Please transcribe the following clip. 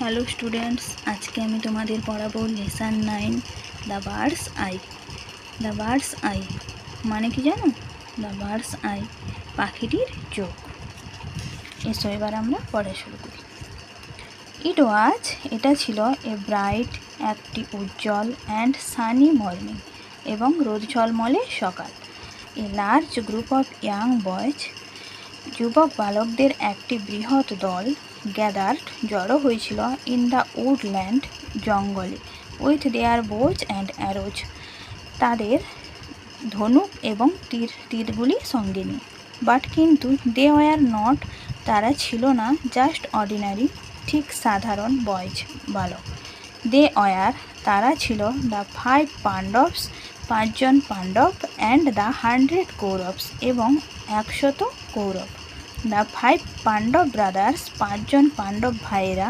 Hello students, আজকে আমি তোমাদের পড়াবো lesson 9 the birds I. The birds I মানে কি জানো? দ্য বার্ডস আই পাখিটির চোখ। এসো এবার আমরা পড়া শুরু করি। এটা ছিল এ ব্রাইট, একটি উজ্জ্বল অ্যান্ড সানি মর্নিং, এবং রোদ ঝলমলে সকাল। A large group of young boys, যুবক বালকদের একটি বৃহৎ দল, গ্যাদার্ড জড়ো হয়েছিল ইন দ্য উডল্যান্ড জঙ্গলে, with their bows and arose, তাদের ধনুক এবং তীরগুলি সঙ্গে নিয়ে। বাট কিন্তু দে ওয়ার নট, তারা ছিল না জাস্ট অর্ডিনারি, ঠিক সাধারণ বয়েজ বালক। দে ওয়ার, তারা ছিল দ্য 5 পাণ্ডবস, 5 জন পাণ্ডব, অ্যান্ড দ্য 100 কৌরবস, এবং 100 কৌরব। দ্য 5 পাণ্ডব ব্রাদার্স, 5 জন পাণ্ডব ভাইয়েরা,